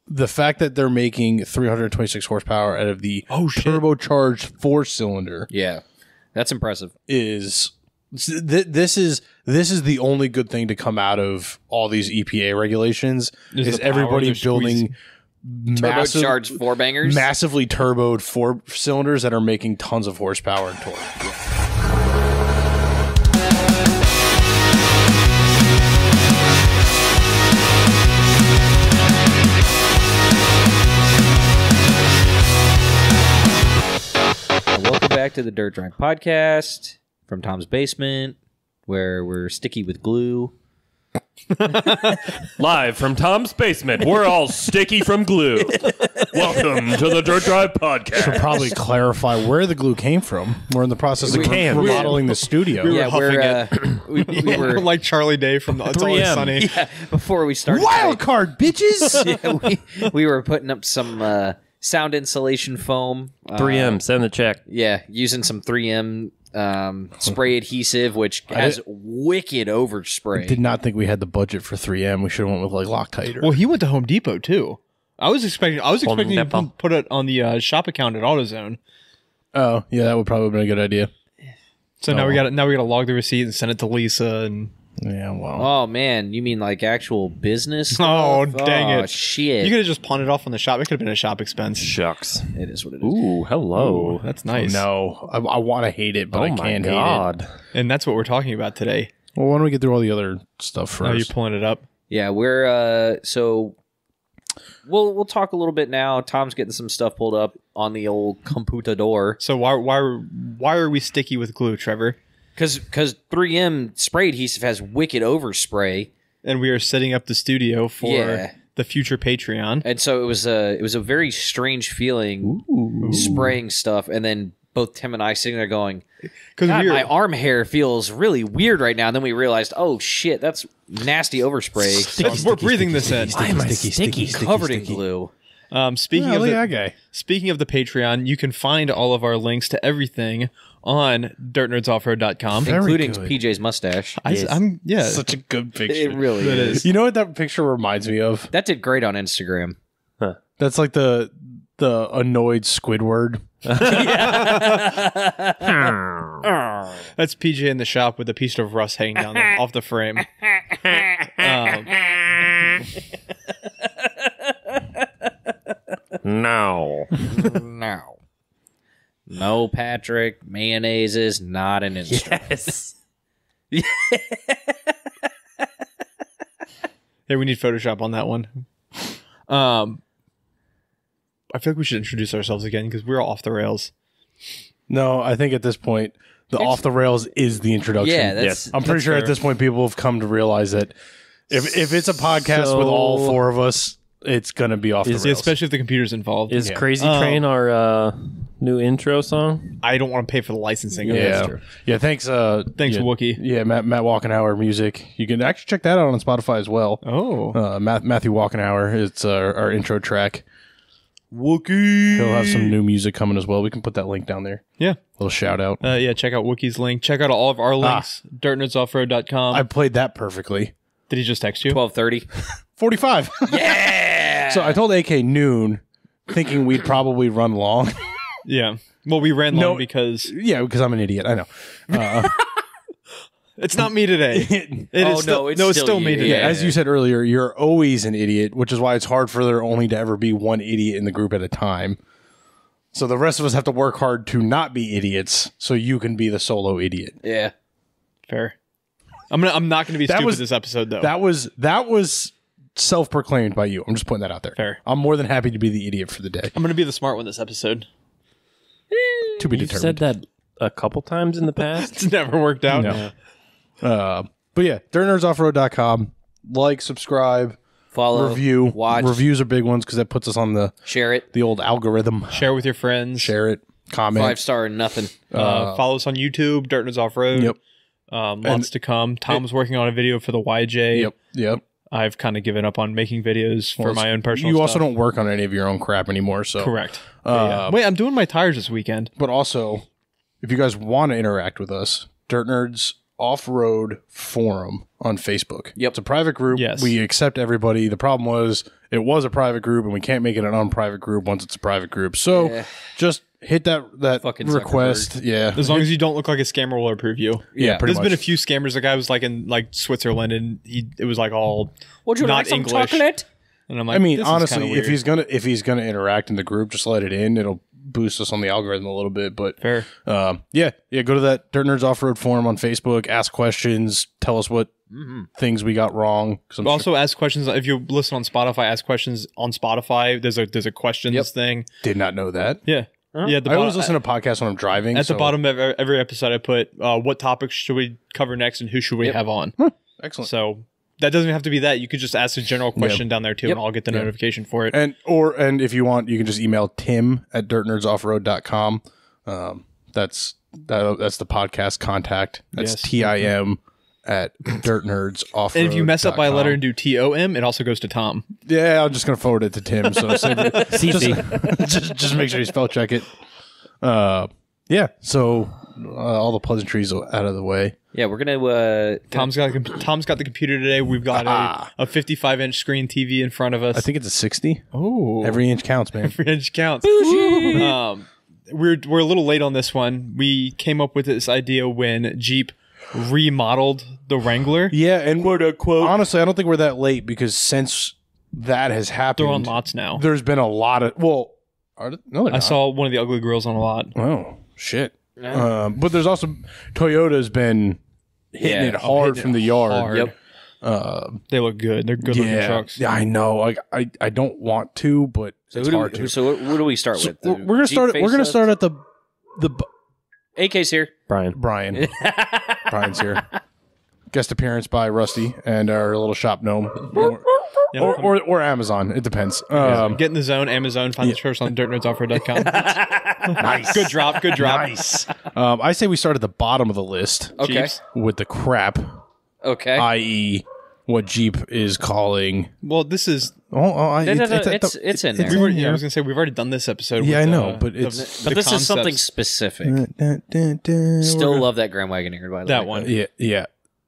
the fact that they're making 326 horsepower out of the turbocharged 4-cylinder, that's impressive. This is the only good thing to come out of all these EPA regulations is everybody building turbocharged 4-bangers, massively turboed 4-cylinders that are making tons of horsepower and torque. Welcome back to the Dirt Drive Podcast from Tom's basement, where we're sticky with glue. Live from Tom's basement, we're all sticky from glue. Welcome to the Dirt Drive Podcast. Should probably clarify where the glue came from. We're in the process of remodeling the studio. We were like Charlie Day from It's Always Sunny. Yeah, before we started. Wild card, bitches! we were putting up some sound insulation foam. 3M, send the check. Yeah, using some 3M spray adhesive, which has wicked overspray. I did not think we had the budget for 3M. We should have went with like Loctite. Well, he went to Home Depot too. I was expecting to put it on the shop account at AutoZone. Oh, yeah, that would probably have been a good idea. So now we got to log the receipt and send it to Lisa and. Yeah, well. Oh man, you mean like actual business stuff? Oh, dang it. Shit. You could have just pawned it off on the shop. It could have been a shop expense. Shucks. It is what it is. Ooh, hello. Ooh, that's nice. No, I want to hate it, but I can't hate it. And that's what we're talking about today. Well, why don't we get through all the other stuff first? Are you pulling it up? Yeah, we're so we'll talk a little bit now. Tom's getting some stuff pulled up on the old computador. So why are we sticky with glue, Trevor? Because 3M spray adhesive has wicked overspray, and we are setting up the studio for the future Patreon. And so it was a very strange feeling spraying stuff, and then both Tim and I sitting there going, God, my arm hair feels really weird right now. And then we realized, oh shit, that's nasty overspray. We're breathing this in. Why am I sticky, covered in glue? Speaking of the Patreon, you can find all of our links to everything on DirtNerdsOffroad.com, including PJ's mustache. Such a good picture. It really is. You know what that picture reminds me of? That did great on Instagram. Huh. That's like the annoyed Squidward. That's PJ in the shop with a piece of rust hanging down off the frame. No, Patrick. Mayonnaise is not an instrument. Yes. Hey, we need Photoshop on that one. I feel like we should introduce ourselves again because we're off the rails. No, I think at this point, off the rails is the introduction. Yeah, I'm pretty sure at this point people have come to realize that if it's a podcast with all four of us, it's gonna be off the rails. Especially if the computer's involved. Is Crazy Train our new intro song? I don't want to pay for the licensing. Yeah, thanks. Thanks, Wookie. Yeah, Matt Walkenhauer music. You can actually check that out on Spotify as well. Oh, Matthew Walkenhauer. It's our intro track. Wookie. He'll have some new music coming as well. We can put that link down there. Yeah. Little shout out. Check out Wookie's link. Check out all of our links. DirtNerdsOffroad.com. I played that perfectly. Did he just text you? 12:30. 45. Yeah. So I told AK noon, thinking we'd probably run long. Yeah. Well, we ran long because... Yeah, because I'm an idiot. I know. It's not me today. It's still me today. Yeah, as you said earlier, you're always an idiot, which is why it's hard for there only to ever be one idiot in the group at a time. So the rest of us have to work hard to not be idiots, so you can be the solo idiot. Yeah. Fair. I'm not gonna be stupid this episode though. That was self-proclaimed by you. I'm just putting that out there. Fair. I'm more than happy to be the idiot for the day. I'm gonna be the smart one this episode. To be You've determined. said that a couple times in the past. It's never worked out. No. But yeah, DirtNerdsOffroad.com. Like, subscribe, follow, review. watch. Reviews are big ones because that puts us on the old algorithm. Share with your friends. Share it. Comment. 5-star and nothing. Follow us on YouTube, Dirt Nerds Off-Road. Yep. Months to come. Tom's working on a video for the YJ. Yep. I've kind of given up on making videos for my own personal stuff. You also don't work on any of your own crap anymore. So correct. Wait, I'm doing my tires this weekend. But also, if you guys want to interact with us, Dirt Nerds Off-Road Forum on Facebook. Yep. It's a private group. Yes. We accept everybody. The problem was it was a private group, and we can't make it an unprivate group once it's a private group. So just hit that Fucking request. Zuckerberg. Yeah. As long as you don't look like a scammer, we'll approve you. Yeah, pretty There's much. been a few scammers. The guy was like in like Switzerland, and it was like all Would you not like some English. chocolate? And I'm like, I mean, this is honestly, kinda if he's gonna interact in the group, just let it in. It'll boost us on the algorithm a little bit. But fair. go to that Dirt Nerds Off-Road Forum on Facebook. Ask questions. Tell us what things we got wrong. Also, ask questions if you listen on Spotify. Ask questions on Spotify. There's a questions thing. Did not know that. Yeah. Yeah, I always listen to podcasts when I'm driving. At the bottom of every episode, I put what topics should we cover next and who should we have on. Excellent. So that doesn't have to be that. You could just ask a general question down there too, and I'll get the notification for it. And if you want, you can just email tim@dirtnerdsoffroad.com. That's the podcast contact. That's TIM at dirtnerds.offroad.com. And if you mess up by a letter and do TOM, it also goes to Tom. Yeah, I'm just gonna forward it to Tim. So just make sure you spell check it. So all the pleasantries out of the way. Yeah, we're gonna. Tom's got the computer today. We've got a 55-inch screen TV in front of us. I think it's a 60. Oh, Every inch counts, man. every inch counts. We're a little late on this one. We came up with this idea when Jeep remodeled the Wrangler. Yeah, and quote unquote. Honestly, I don't think we're that late because since that has happened, They're on lots now. There's been a lot of no, they're not. I saw one of the ugly girls on a lot. Oh shit! But there's also Toyota's been hitting it hard from the yard. Hard. Yep. They look good. They're good looking trucks. Yeah, I know. Like I don't want to, but it's hard to. So what do we start with? We're gonna start. We're gonna start at the. AK's here. Brian's here. Guest appearance by Rusty and our little shop gnome, or Amazon. It depends. Get in the zone. Amazon. Find the shirts on dirtnerdsoffroad.com. Nice. Good drop. Good drop. Nice. I say we start at the bottom of the list. Okay. Jeeps. With the crap, Okay. i.e., what Jeep is calling. Well, this is. It's in there. I was gonna say we've already done this episode. Yeah, with, I know, but it's But this concepts. is something specific. Still love that Grand Wagoneer, by the way. That one. Yeah.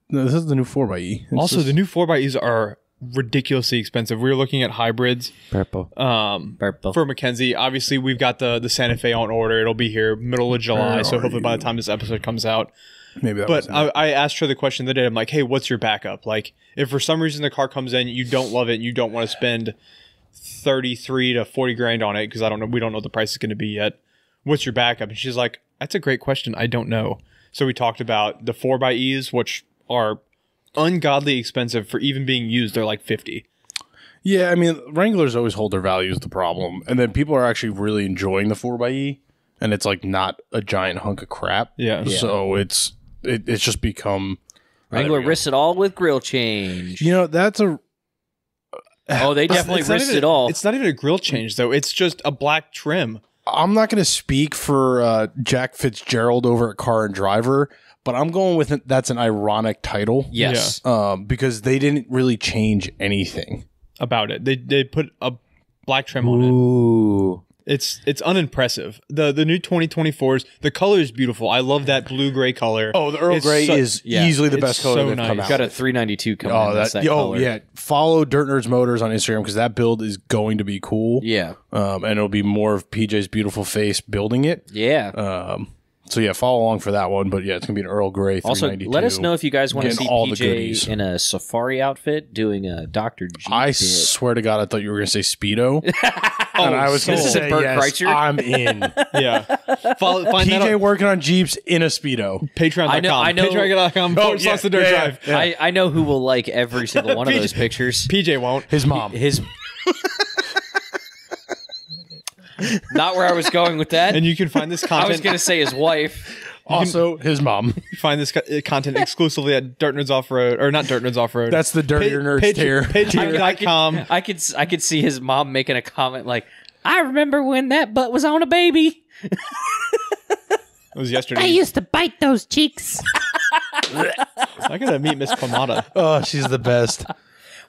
No, this is the new 4xe. Also, the new 4xe are ridiculously expensive. We were looking at hybrids. Purple. For Mackenzie. Obviously, we've got the Santa Fe on order. It'll be here middle of July, so hopefully by the time this episode comes out. Maybe that But I asked her the question the other day. I'm like, hey, what's your backup? Like, if for some reason the car comes in, you don't love it, and you don't want to spend 33 to 40 grand on it because we don't know what the price is going to be yet. What's your backup? And she's like, that's a great question. I don't know. So we talked about the 4xEs, which are ungodly expensive for even being used. They're like 50. Yeah, I mean, Wranglers always hold their value is the problem. And then people are actually really enjoying the 4xe, and it's like not a giant hunk of crap. Yeah. So it's just become... Wrangler risks it all with grill change. You know, that's a... Oh, they definitely risked it all. It's not even a grill change, though. It's just a black trim. I'm not going to speak for Jack Fitzgerald over at Car and Driver, but I'm going with it. That's an ironic title. Yes. Because they didn't really change anything About it. They put a black trim on it. Ooh. It's unimpressive. The new 2024s, the color is beautiful. I love that blue-gray color. Oh, the Earl Grey is easily the best color they've come out. Got a 392 coming in. That's that color. Yeah. Follow DirtNerds Motors on Instagram because that build is going to be cool. Yeah. And it'll be more of PJ's beautiful face building it. Yeah. So yeah, follow along for that one. But yeah, it's gonna be an Earl Grey 392. Also, let us know if you guys want to see all the PJ goodies. in a safari outfit doing a Dr. G. I bit. swear to God, I thought you were gonna say Speedo. And I was gonna This is say Bert yes, Kreischer? I'm in. Yeah. Find that PJ on working on Jeeps in a Speedo. Patreon.com. I know. Patreon.com Oh, / the Dirt Drive. Yeah. I know who will like every single one of those pictures. PJ won't. His mom. His. Not where I was going with that. And you can find this content. I was going to say his wife. Also, his mom. find this content exclusively at Dirt Nerds Off-Road, or not Dirt Nerds Off-Road. That's the Dirtier Nerds tier. Patreon.com. I could see his mom making a comment like, "I remember when that butt was on a baby. It was yesterday. I used to bite those cheeks. I gotta meet Miss Pomada. Oh, she's the best.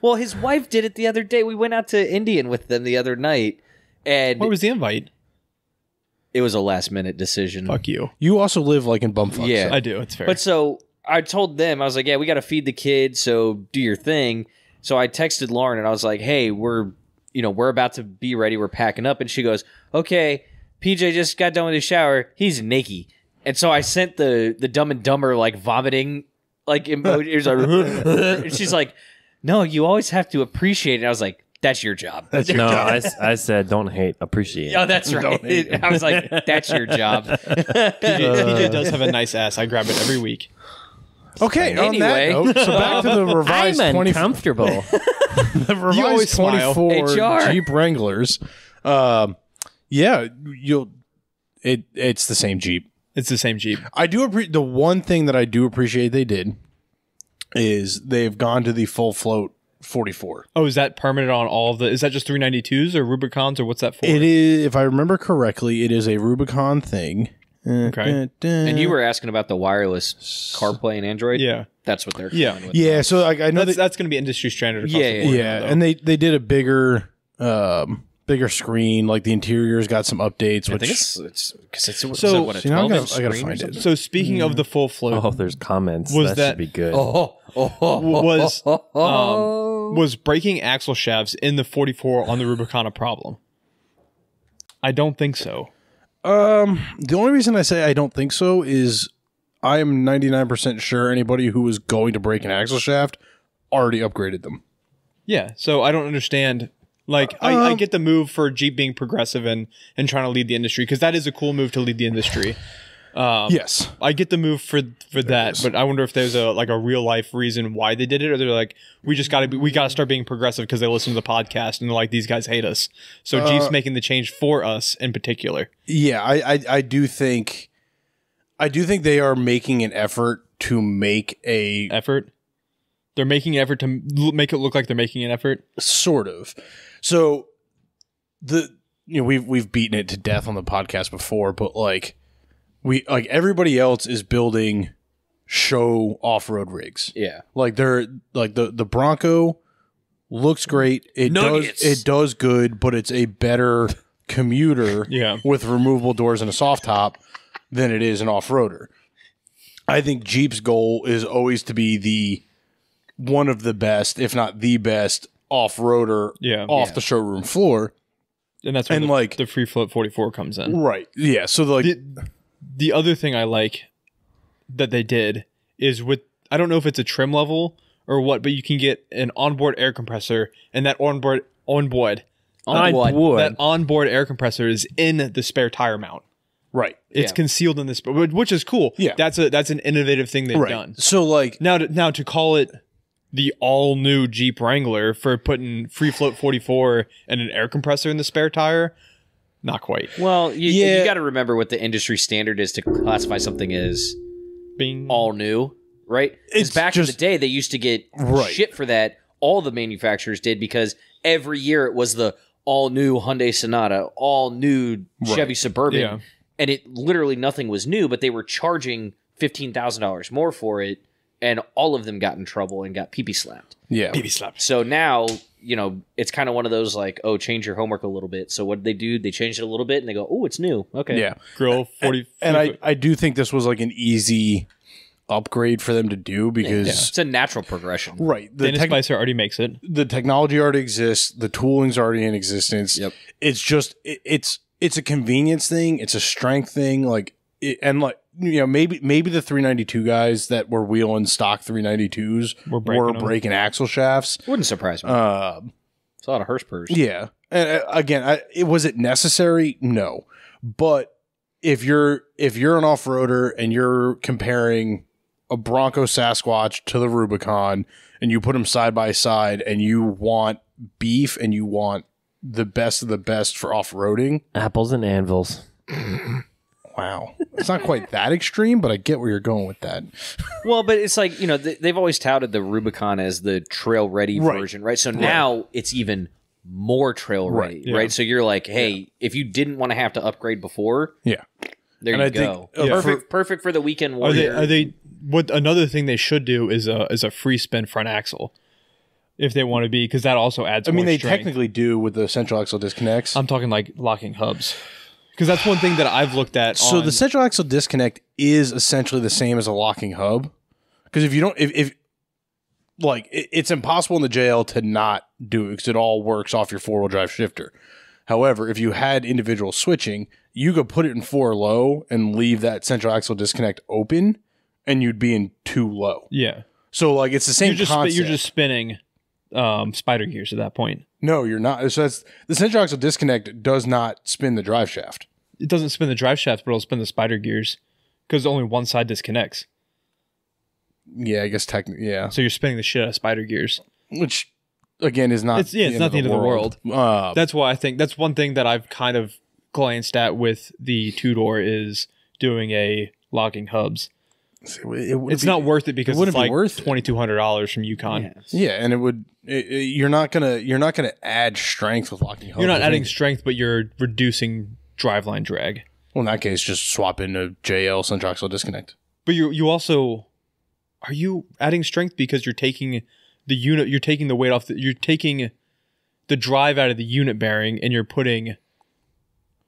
Well, his wife did it the other day. We went out to Indian with them the other night, and What was the invite? it was a last minute decision. Fuck you. You also live like in bumfuck. Yeah. I do. It's fair. But so I told them, I was like, yeah, we got to feed the kids, so do your thing. So I texted Lauren and I was like, hey, we're about to be ready. We're packing up. And she goes, okay, PJ just got done with his shower. He's naked. And so I sent the Dumb and Dumber like vomiting like emoji. And she's like, no, you always have to appreciate it. I was like, that's your job. I said don't hate, appreciate. Oh, that's right. I was like, that's your job. PJ does have a nice ass. I grab it every week. Okay, anyway. on that note, so back to the revised I'm uncomfortable. The revised 24 HR. Jeep Wranglers. It's the same Jeep. It's the same Jeep. I do the one thing that I do appreciate they did is they've gone to the full float 44. Oh, is that permanent on all of the? Is that just 392s or Rubicons or what's that for? It is, if I remember correctly, it is a Rubicon thing. Okay. And you were asking about the wireless CarPlay and Android? Yeah. That's what they're Yeah. with. Yeah, so I know that's going to be industry standard. Across the board now, though. and they did a bigger screen. Like the interior's got some updates. I Which think it's because it's So, what, a you know, 12-inch I gotta screen or find it. something? So speaking of the full float, Oh, there's comments. Was that that- should be good. was breaking axle shafts in the 44 on the Rubicon a problem? I don't think so. the only reason I say I don't think so is I am 99% sure anybody who was going to break an axle shaft already upgraded them. Yeah, so I don't understand. Like, I get the move for Jeep being progressive and trying to lead the industry, because that is a cool move to lead the industry. Yes. I get the move for that, but I wonder if there's a real life reason why they did it, or they're like, we gotta start being progressive because they listen to the podcast and they're like, these guys hate us. So Jeep's making the change for us in particular. Yeah, I do think they are making an effort to make a Effort. They're making an effort to make it look like they're making an effort. sort of. So we've beaten it to death on the podcast before, but everybody else is building show off-road rigs. Yeah. Like they're like the Bronco looks great. It does good, but it's a better commuter with removable doors and a soft top than it is an off-roader. I think Jeep's goal is always to be one of the best, if not the best, off-roader off the showroom floor. And that's when the free float 44 comes in. Right. Yeah. So the other thing I like that they did is with, I don't know if it's a trim level or what, but you can get an onboard air compressor, and that onboard air compressor is in the spare tire mount. Right. It's concealed in this, which is cool. Yeah. That's an innovative thing they've done. So now to call it the all new Jeep Wrangler for putting free float 44 and an air compressor in the spare tire, not quite. Well, you got to remember what the industry standard is to classify something as Being all new, right? Because back in the day, they used to get shit for that. All the manufacturers did, because every year it was the all new Hyundai Sonata, all new Chevy Suburban, and it literally nothing was new, but they were charging $15,000 more for it, and all of them got in trouble and got pee-pee slapped. Yeah. pee-pee slapped. So now, it's kind of one of those like, oh, change your homework a little bit. So what did they do? They changed it a little bit, and they go, oh, it's new. Okay. Yeah. Grill 40. And I do think this was like an easy upgrade for them to do, because it's a natural progression. right. Dennis Spicer already makes it. The technology already exists. The tooling's already in existence. Yep. It's just it's a convenience thing. It's a strength thing. Maybe the 392 guys that were wheeling stock 392s were breaking axle shafts. Wouldn't surprise me. It's a lot of horsepower. Yeah. And again, was it necessary? No. But if you're an off-roader and you're comparing a Bronco Sasquatch to the Rubicon, and you put them side by side, and you want beef and you want the best of the best for off-roading. Apples and anvils. Wow. It's not quite that extreme, but I get where you're going with that. Well, but it's like, they've always touted the Rubicon as the trail-ready version, right? So now it's even more trail-ready, right? So you're like, hey, if you didn't want to have to upgrade before, there you go. Perfect for the weekend warrior. Are they? What another thing they should do is a free spin front axle, if they want to be, because that also adds. More they strength. technically do with the central axle disconnects. I'm talking like locking hubs, because that's one thing that I've looked at. So the central axle disconnect is essentially the same as a locking hub. Because if you don't, if like it's impossible in the JL to not do it because it all works off your 4-wheel drive shifter. However, if you had individual switching, you could put it in 4 low and leave that central axle disconnect open, and you'd be in 2 low. Yeah. So like it's the same concept. You're just spinning spider gears at that point. No, you're not. So that's the central axle disconnect does not spin the drive shaft. It doesn't spin the drive shaft, but it'll spin the spider gears because only one side disconnects. Yeah, I guess technically, yeah. So you're spinning the shit out of spider gears, which again is not. It's not the end of the world. That's why I think that's one thing that I've kind of glanced at with the 2-door is doing a locking hubs. It's not worth it because it's like $2,200 from Yukon. Yeah, and it would. You're not gonna add strength with locking hubs. You're not adding strength, but you're reducing driveline drag. Well, in that case, just swap in a JL central axle disconnect. But you also are you adding strength because you're taking the unit, you're taking the weight off, you're taking the drive out of the unit bearing, and you're putting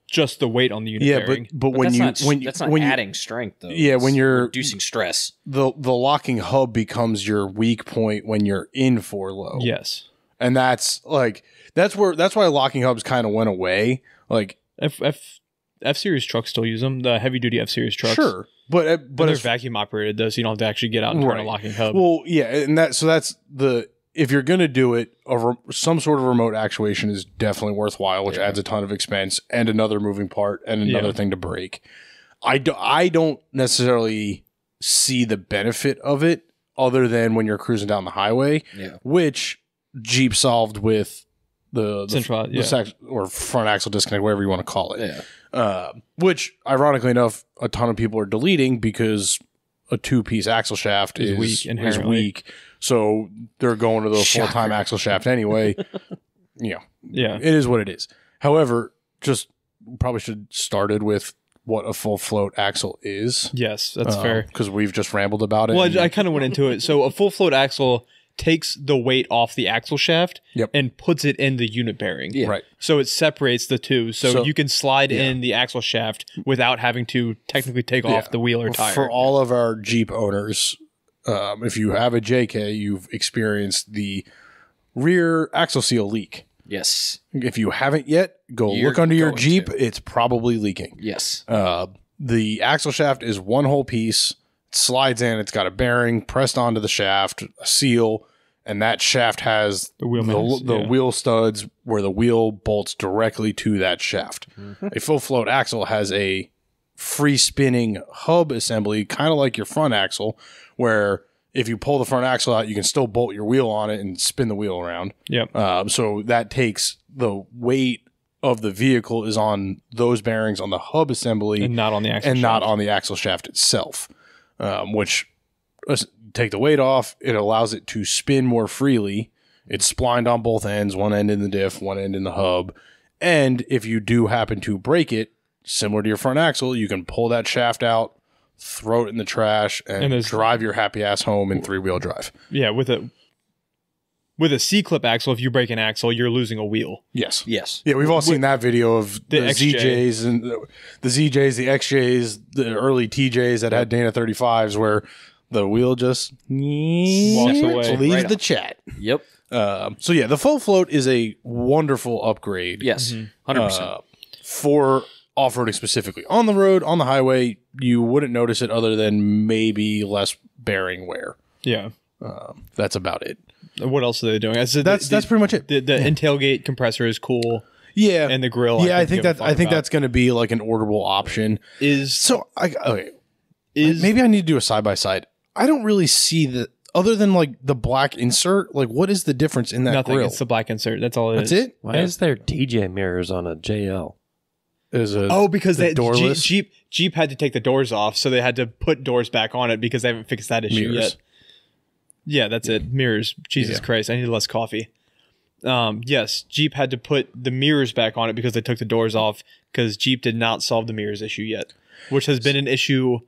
just the weight on the unit bearing. But when that's not adding strength though. Yeah, when you're reducing stress, the locking hub becomes your weak point when you're in 4 low. Yes, and that's why locking hubs kind of went away. Like F series trucks still use them. The heavy duty F series trucks, sure, but they're vacuum operated though, so you don't have to actually get out and turn a locking hub. Well, yeah, and that's if you're going to do it, some sort of remote actuation is definitely worthwhile, which adds a ton of expense and another moving part and another thing to break. I don't necessarily see the benefit of it other than when you're cruising down the highway, which Jeep solved with the central or front axle disconnect, whatever you want to call it. Yeah. Which, ironically enough, a ton of people are deleting because a 2-piece axle shaft is weak. So they're going to the full-time axle shaft anyway. Yeah. It is what it is. However, just probably should have started with what a full float axle is. Yes, that's fair. Because we've just rambled about it. Well, I kind of went into it. So a full float axle takes the weight off the axle shaft and puts it in the unit bearing. Yeah. Right. So it separates the two. So you can slide in the axle shaft without having to technically take off the wheel or tire. For all of our Jeep owners, if you have a JK, you've experienced the rear axle seal leak. Yes. If you haven't yet, look under your Jeep. It's probably leaking. Yes. The axle shaft is one whole piece. It slides in. It's got a bearing pressed onto the shaft, a seal, and that shaft has the wheel studs where the wheel bolts directly to that shaft. Mm-hmm. A full float axle has a free spinning hub assembly, kind of like your front axle, where if you pull the front axle out, you can still bolt your wheel on it and spin the wheel around. Yep. So that takes the weight of the vehicle is on those bearings on the hub assembly and not on the axle shaft. Not on the axle shaft itself, which take the weight off. It allows it to spin more freely. It's splined on both ends, one end in the diff, one end in the hub. And if you do happen to break it, similar to your front axle, you can pull that shaft out, throw it in the trash, and drive your happy ass home in 3-wheel drive. Yeah, with a C-clip axle, if you break an axle, you're losing a wheel. Yes. Yes. Yeah, we've all seen that video of the ZJs and the ZJs, the XJs, the early TJs that had Dana 35s where the wheel just walks away. Leaves the chat. Yep. So yeah, the full float is a wonderful upgrade. Yes, 100%. For off-roading specifically. On the road, on the highway, you wouldn't notice it other than maybe less bearing wear. Yeah. That's about it. What else are they doing? That's pretty much it. The in-tailgate compressor is cool. Yeah. And the grill. Yeah, I think that's going to be like an orderable option. Maybe I need to do a side-by-side. I don't really see the, other than like the black insert, like what is the difference in that Nothing. grill? It's the black insert. That's all it is. That's it? Why is there TJ mirrors on a JL? Because Jeep had to take the doors off, so they had to put doors back on it because they haven't fixed that issue yet. Yeah, that's it. Mirrors. Jesus Christ, I need less coffee. Yes, Jeep had to put the mirrors back on it because they took the doors off because Jeep did not solve the mirrors issue yet, which has been an issue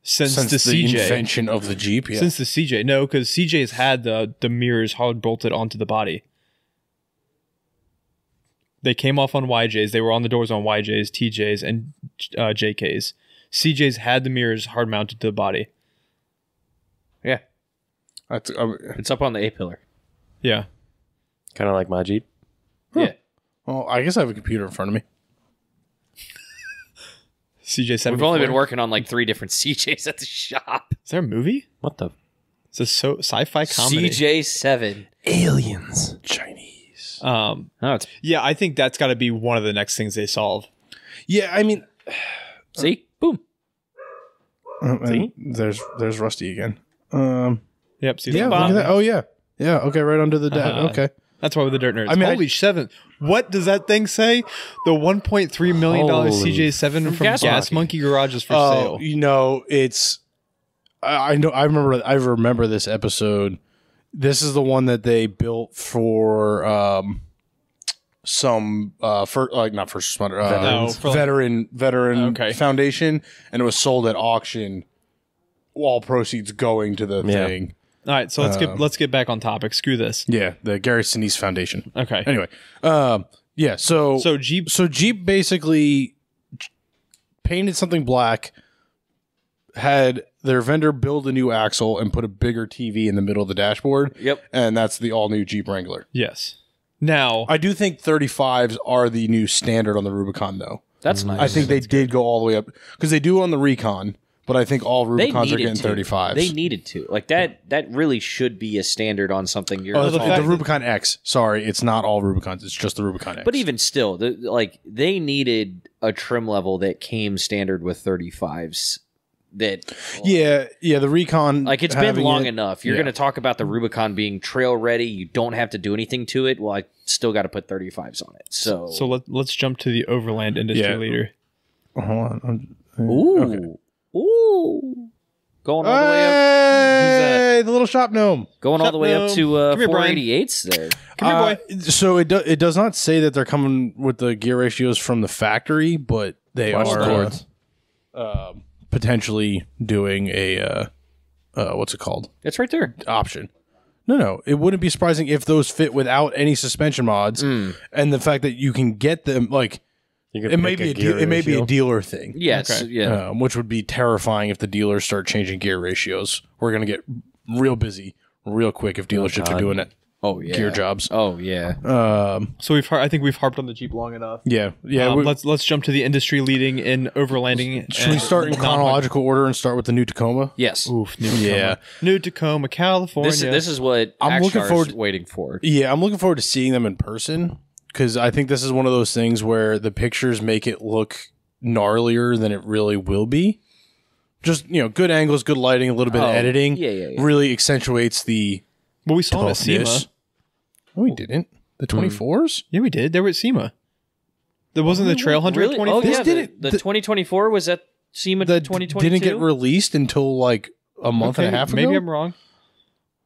since the CJ. Invention of the Jeep, yeah. Since the CJ. No, because CJ's had the mirrors hard bolted onto the body. They came off on YJs. They were on the doors on YJs, TJs, and JKs. CJs had the mirrors hard mounted to the body. Yeah. It's up on the A-pillar. Yeah. Kind of like my Jeep. Yeah. Well, I guess I have a computer in front of me. CJ74. We've only been working on like 3 different CJs at the shop. Is there a movie? What the? It's a sci-fi comedy. CJ7. Aliens. Chinese. Yeah, I think that's got to be one of the next things they solve. Yeah, I mean... See? Boom. See? There's Rusty again. Yep. See yeah, look at that. Oh, yeah. Yeah, okay, right under the dad. Okay. That's why we're the Dirt Nerds. I mean, holy seven. What does that thing say? The $1.3 million CJ7 from Gas Monkey Garage is for sale. You know, it's... I remember this episode. This is the one that they built for some not first responder, veteran foundation, and it was sold at auction. All proceeds going to the thing. All right, so let's get back on topic. Screw this. Yeah, the Gary Sinise Foundation. Okay. Anyway, So Jeep basically painted something black, had their vendor build a new axle and put a bigger TV in the middle of the dashboard. Yep. And that's the all new Jeep Wrangler. Yes. Now, I do think 35s are the new standard on the Rubicon, though. That's nice. I think they did go all the way up because they do on the Recon, but I think all Rubicons are getting 35s. They needed to. Like that really should be a standard on something. The Rubicon X. Sorry, it's not all Rubicons. It's just the Rubicon X. But even still, they needed a trim level that came standard with 35s. The Recon, like, it's been long enough. You're going to talk about the Rubicon being trail ready. You don't have to do anything to it. Well, I still got to put 35s on it. So let's jump to the Overland industry leader. Hold on. Ooh. Okay. Ooh. Going all the way up. Hey, the little shop gnome. Going all the way up to 488s there. Come here, boy. So it does not say that they're coming with the gear ratios from the factory, but they are potentially doing a what's it called? It's right there. Option. No. It wouldn't be surprising if those fit without any suspension mods, and the fact that you can get them like. It may be a dealer thing. Yes, yeah. Which would be terrifying if the dealers start changing gear ratios. We're going to get real busy real quick if dealerships are doing it. Oh yeah, gear jobs. Oh yeah. So I think we've harped on the Jeep long enough. Yeah. Let's jump to the industry leading in overlanding. Should we start in chronological order and start with the new Tacoma? Yes. Oof. New Tacoma, California. This is what I'm waiting for. Yeah, I'm looking forward to seeing them in person. Because I think this is one of those things where the pictures make it look gnarlier than it really will be. Just, good angles, good lighting, a little bit of editing. Yeah. Really accentuates the Well, we saw them at SEMA. No, we didn't. The 24s? Yeah, we did. They were at SEMA. There wasn't the Trail Hunter at 24? Oh, yeah. The 2024 was at SEMA 2022? Didn't get released until like a month and a half ago? Maybe I'm wrong.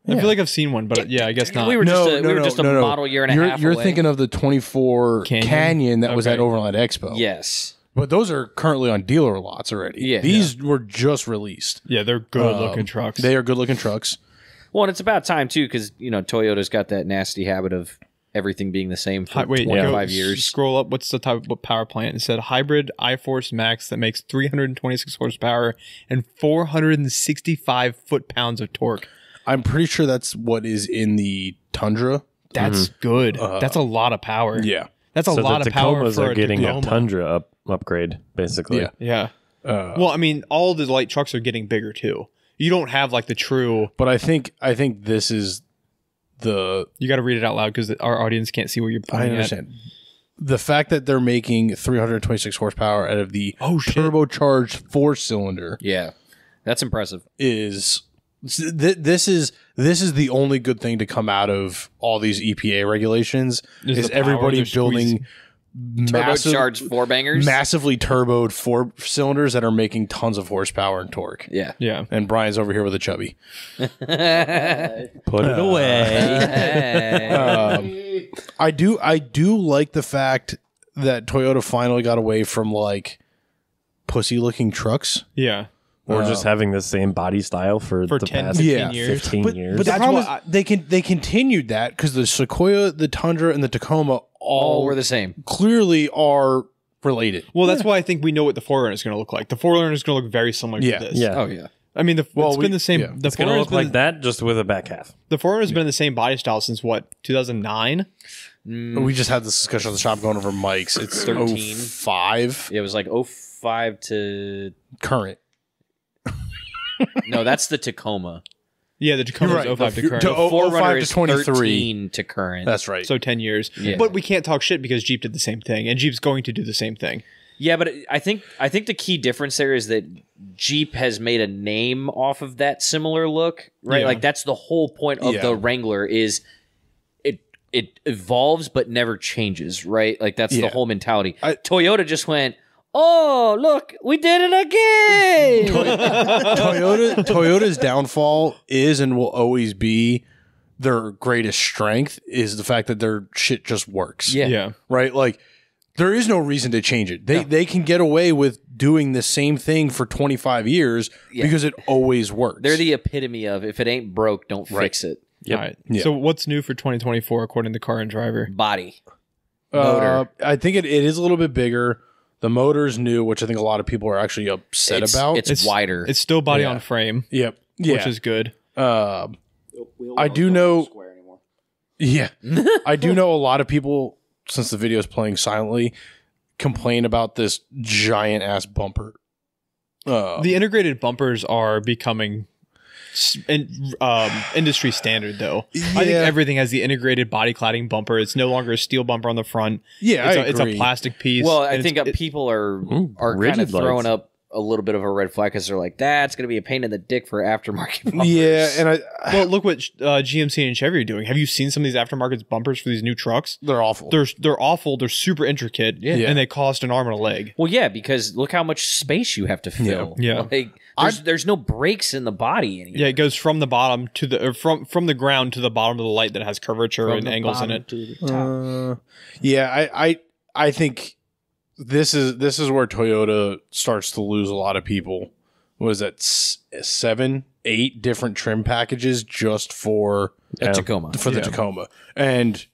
I feel like I've seen one, but I guess not. We were just a model year and a half You're away. thinking of the 24 Canyon that was at Overland Expo. Yes. But those are currently on dealer lots already. Yeah. These were just released. Yeah, they're good-looking trucks. They are good-looking trucks. Well, and it's about time, too, because, Toyota's got that nasty habit of everything being the same for 25 years. Scroll up. What's the type of power plant? It said hybrid iForce Max that makes 326 horsepower and 465 foot-pounds of torque. I'm pretty sure that's what is in the Tundra. That's good. That's a lot of power. Yeah. That's a lot of power for are getting Tacoma. A Tundra upgrade, basically. Yeah. Well, I mean, all the light trucks are getting bigger, too. You don't have, like, the true... But I think this is the... You got to read it out loud because our audience can't see what you're pointing at. I understand. The fact that they're making 326 horsepower out of the turbocharged 4-cylinder... Yeah. That's impressive. ...is... This is the only good thing to come out of all these EPA regulations is everybody building turbocharged 4-bangers, massively turboed 4-cylinders that are making tons of horsepower and torque. Yeah. And Brian's over here with a chubby. Put it away. I do like the fact that Toyota finally got away from like pussy looking trucks. Yeah. Or just having the same body style for the 10, past 15 years. 15 years. But the problem is they continued that because the Sequoia, the Tundra, and the Tacoma all were the same. Clearly are related. Well, that's why I think we know what the 4Runner is going to look like. The 4Runner is going to look very similar to this. Yeah. Oh, yeah. I mean, it's been the same. Yeah. It's going to look like that, just with a back half. The 4Runner's been in the same body style since what, 2009? We just had this discussion at the shop going over mics. It's 13. 05. It was like 05 to current. No, that's the Tacoma. Yeah, the Tacoma's 05 to current. The 4Runner to is 23 13 to current. That's right. So 10 years. Yeah. But we can't talk shit because Jeep did the same thing, and Jeep's going to do the same thing. Yeah, but I think the key difference there is that Jeep has made a name off of that similar look, right? Yeah. Like that's the whole point of the Wrangler is it evolves but never changes, right? Like that's the whole mentality. Toyota just went, oh, look, we did it again. Toyota's downfall is and will always be their greatest strength is the fact that their shit just works. Yeah. Right? Like there is no reason to change it. They can get away with doing the same thing for 25 years because it always works. They're the epitome of if it ain't broke, don't fix it. Yep. All right. Yeah. So what's new for 2024 according to Car and Driver? Body. Motor. I think it is a little bit bigger. The motor's new, which I think a lot of people are actually upset about. It's wider. It's still body on frame. Yep. Yeah. Which is good. I do know. Yeah. I do know a lot of people, since the video is playing silently, complain about this giant ass bumper. The integrated bumpers are becoming industry standard, though. Yeah. I think everything has the integrated body cladding bumper. It's no longer a steel bumper on the front. Yeah, it's a plastic piece. Well, I think people are kind of throwing up a little bit of a red flag because they're like, that's going to be a pain in the dick for aftermarket bumpers. Yeah, and well, look what GMC and Chevy are doing. Have you seen some of these aftermarket bumpers for these new trucks? They're awful. They're awful. They're super intricate, and they cost an arm and a leg. Well, yeah, because look how much space you have to fill. Yeah. Like, there's no brakes in the body anymore. Yeah, it goes from the bottom to the from the ground to the bottom of the light that has curvature and angles in it. I think this is where Toyota starts to lose a lot of people. Was that 7, 8 different trim packages just for the Tacoma? For the Tacoma, and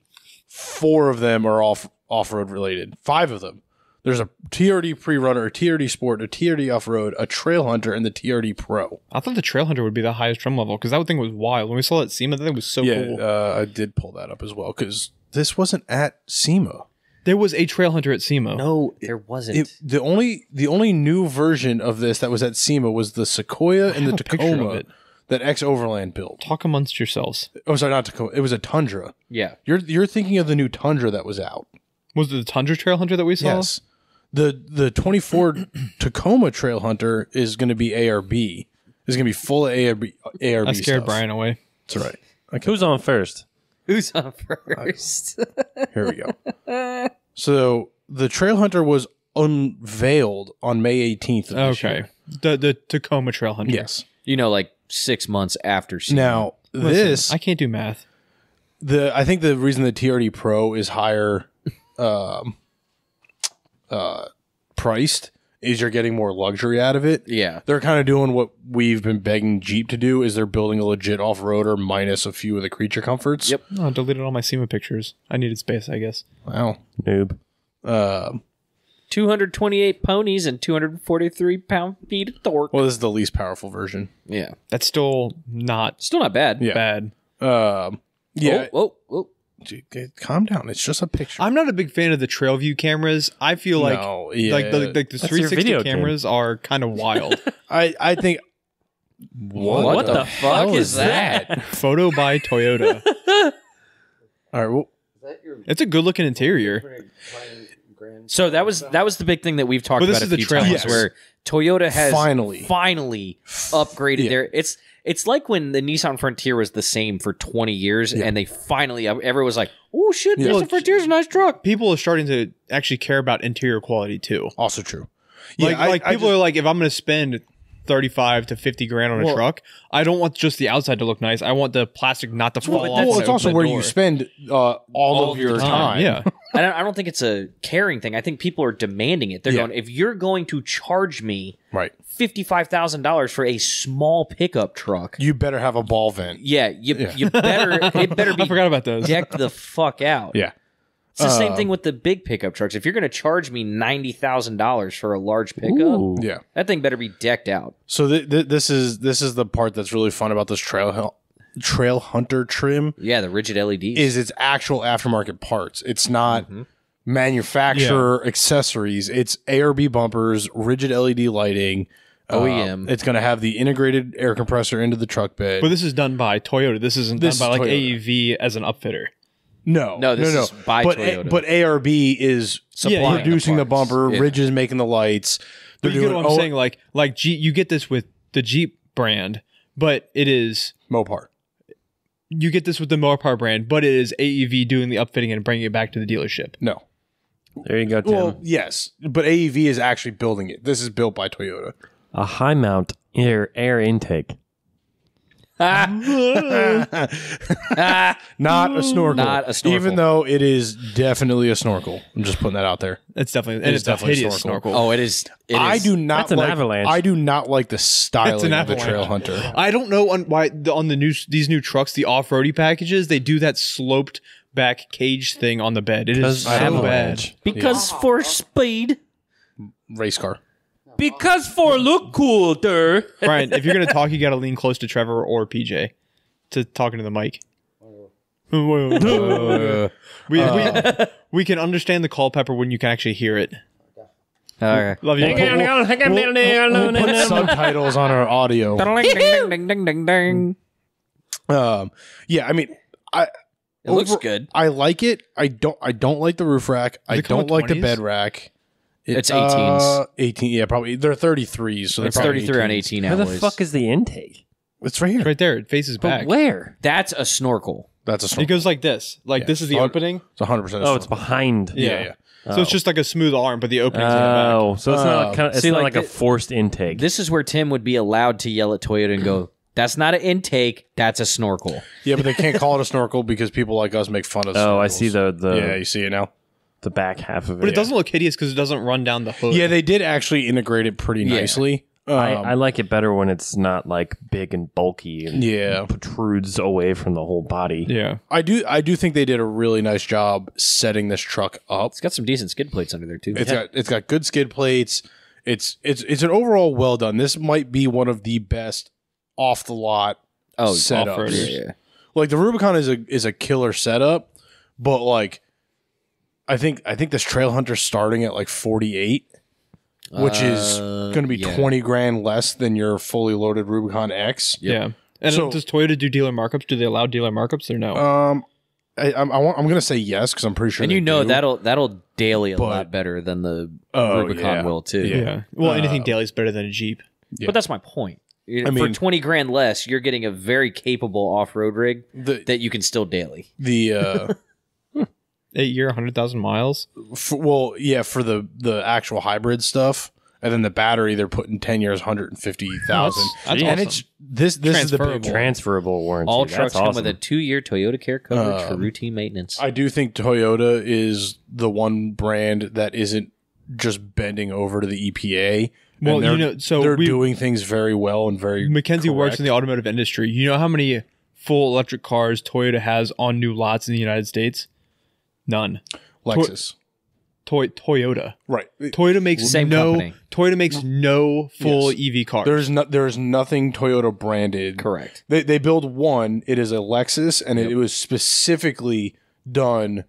4 of them are off-road related. 5 of them. There's a TRD Pre-Runner, a TRD Sport, a TRD Off-Road, a Trail Hunter, and the TRD Pro. I thought the Trail Hunter would be the highest trim level because that thing was wild. When we saw it at SEMA, that thing was so cool. I did pull that up as well because this wasn't at SEMA. There was a Trail Hunter at SEMA. No, there wasn't. The only new version of this that was at SEMA was the Sequoia and the Tacoma that X-Overland built. Talk amongst yourselves. Oh, sorry, not Tacoma. It was a Tundra. Yeah. You're thinking of the new Tundra that was out. Was it the Tundra Trail Hunter that we saw? Yes. The 24 Tacoma Trail Hunter is going to be ARB. It's going to be full of ARB I scared stuff. Brian away. That's right. Okay. Who's on first? Who's on first? Here we go. So the Trail Hunter was unveiled on May 18th of this year. The Tacoma Trail Hunter. Yes. Like 6 months after SEMA. Now, Listen, I can't do math. I think the reason the TRD Pro is higher priced is you're getting more luxury out of it. Yeah. They're kind of doing what we've been begging Jeep to do is they're building a legit off-roader minus a few of the creature comforts. Yep. Oh, I deleted all my SEMA pictures. I needed space, I guess. Wow. Noob. 228 ponies and 243 pound-feet of torque. Well, this is the least powerful version. Yeah. That's still not bad. Yeah. bad. Yeah. Whoa. Dude, calm down. It's just a picture. I'm not a big fan of the trail view cameras. I feel like the 360 cameras are kind of wild. I think what the fuck is that? Photo by Toyota. All right, well, it's a good looking interior. So that was the big thing that we've talked about a few times, where Toyota has finally upgraded their. It's like when the Nissan Frontier was the same for 20 years, and they finally everyone was like, "Oh shit, Nissan Frontier's a nice truck." People are starting to actually care about interior quality too. Also true. Like people are like, if I'm going to spend 35 to 50 grand on a truck, I don't want just the outside to look nice. I want the plastic not to fall off. Well, it's also where you spend all of your time. Yeah. I don't think it's a caring thing. I think people are demanding it. They're going, if you're going to charge me $55,000 for a small pickup truck, you better have a ball vent. Yeah, you better. It better be. I forgot about those. Decked the fuck out. Yeah. It's the same thing with the big pickup trucks. If you're going to charge me $90,000 for a large pickup, that thing better be decked out. So this is the part that's really fun about this Trail Hunter trim. Yeah, the rigid LEDs. Is its actual aftermarket parts. It's not manufacturer accessories. It's ARB bumpers, rigid LED lighting. OEM. It's going to have the integrated air compressor into the truck bed. But this is done by Toyota. This isn't done by like Toyota. AEV as an upfitter. No, this is by Toyota. But ARB is producing the bumper. Ridge is making the lights. But you get what I'm saying? Like Jeep, you get this with the Jeep brand, but it is Mopar. You get this with the Mopar brand, but it is AEV doing the upfitting and bringing it back to the dealership. No. There you go, Tim. Well, yes, but AEV is actually building it. This is built by Toyota. A high mount air intake. Not a snorkel. Not a snorkel. Even though it is definitely a snorkel. I'm just putting that out there. It's definitely a hideous snorkel. Oh, it is. I do not That's an like avalanche. I do not like the styling of the avalanche. Trail Hunter. I don't know why on these new trucks, the off-roady packages, they do that sloped back cage thing on the bed. It is so bad. Because for speed. Race car. Because for look cool, Brian, if you're going to talk, you got to lean close to Trevor or PJ to talking to the mic. We can understand the Culpepper when you can actually hear it. Okay. Love you. We'll put subtitles on our audio. Ding, ding, ding, ding. Yeah, I mean, It looks good. I like it. I don't like the roof rack. I don't like the 20s? bed rack. It's 18s. 18, yeah, probably. They're 33s, so It's they're probably 33 on 18s. 18 Where the alloys. fuck is the intake? It's right here. It's right there. It faces But back. where? That's a snorkel. That's a It snorkel. goes like this. This is the opening. It's 100%. Oh, it's behind. Yeah. So it's just like a smooth arm, but the opening's in the back. Oh, so it's not kind of, it's See, not like like a forced intake. This is where Tim would be allowed to yell at Toyota and go, "That's not an intake. That's a snorkel." Yeah, but they can't call it a snorkel because people like us make fun of snorkels. Oh, I see the Yeah, you see it now? the back half of it. But it doesn't look hideous because it doesn't run down the hood. Yeah, they did actually integrate it pretty nicely. I like it better when it's not like big and bulky and protrudes away from the whole body. Yeah. I do think they did a really nice job setting this truck up. It's got some decent skid plates under there too. It's got good skid plates. It's an overall well done. This might be one of the best off the lot setups. off-road, yeah. Like the Rubicon is a killer setup, but like I think this Trail Hunter's starting at like 48, which is going to be 20 grand less than your fully loaded Rubicon X. Yeah. And So- does Toyota do dealer markups? Do they allow dealer markups or no? I'm going to say yes because I'm pretty sure. And they you know do. that'll daily a But- lot better than the Oh, Rubicon yeah. will too. yeah. Well, anything daily is better than a Jeep. But that's my point. For mean- 20 grand less, you're getting a very capable off-road rig The- that you can still daily. the 8 year, 100,000 miles. for the actual hybrid stuff, and then the battery they're putting 10 years, 150,000. That's And awesome. it's this is the big Transferable. one. Transferable warranty. All That's trucks come awesome. with a 2-year Toyota Care coverage for routine maintenance. I do think Toyota is the one brand that isn't just bending over to the EPA. Well, And you know, so they're doing things very well and very. Mackenzie works correct. in the automotive industry. You know how many full electric cars Toyota has on new lots in the United States? None. Lexus. Toyota. Right. Toyota makes Same company. Toyota makes no full Yes. EV cars. There's nothing Toyota branded. Correct. They build one. It is a Lexus, and it was specifically done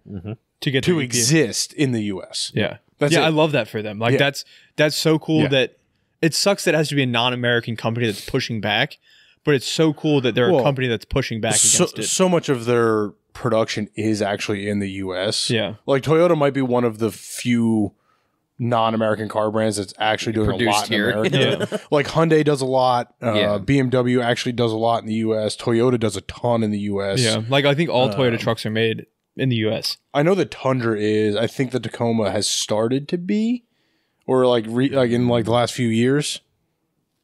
to get to the EV. exist in the U.S. Yeah. That's yeah, it. I love that for them. Like Yeah. that's so cool Yeah. that it sucks that it has to be a non-American company that's pushing back, but it's so cool that they're a Well, company that's pushing back against it. So much of their production is actually in the U.S. Yeah. Like Toyota might be one of the few non-American car brands that's actually doing a Produced lot in here. America. Like Hyundai does a lot. Yeah. BMW actually does a lot in the U.S. Toyota does a ton in the U.S. Yeah. Like I think all Toyota trucks are made in the US. I know the Tundra is. I think the Tacoma has started to be, or like in like the last few years.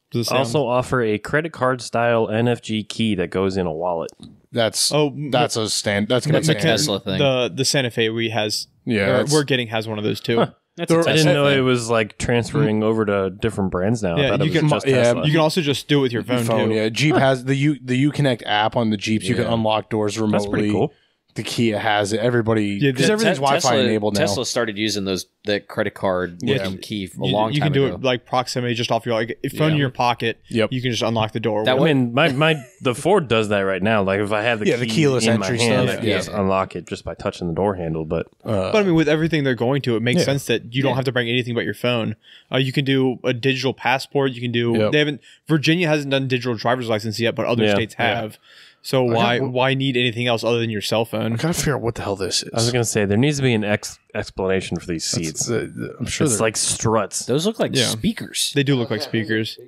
Does it sound- Also offer a credit card style NFC key that goes in a wallet. That's Oh, that's a stand. That's gonna be That's a standard. Tesla thing. the Santa Fe has Yeah, we're getting has one of those too. That's a They're- I Tesla didn't know thing. it was like transferring over to different brands now. I Yeah, thought you it was can- just yeah, Tesla. You can also just do it with your phone, too. Yeah, Jeep has the Uconnect app on the Jeeps. You can Yeah. unlock doors remotely. That's pretty cool. the Kia has it. Everybody, because everything's Wi-Fi enabled now. Tesla started using that credit card with key a long time ago. You can do it like proximity, just off your phone in your pocket. You can just unlock the door. The Ford does that right now. Like if I have the keyless in entry my hand, stuff. I can just unlock it just by touching the door handle. But I mean, with everything they're going to, it makes sense that you don't have to bring anything but your phone. You can do a digital passport. You can do. They haven't. Virginia hasn't done digital driver's license yet, but other states have. So why need anything else other than your cell phone? I gotta figure out what the hell this is. I was gonna say there needs to be an explanation for these seats. I'm sure it's like struts. Those look like speakers. They do look like speakers.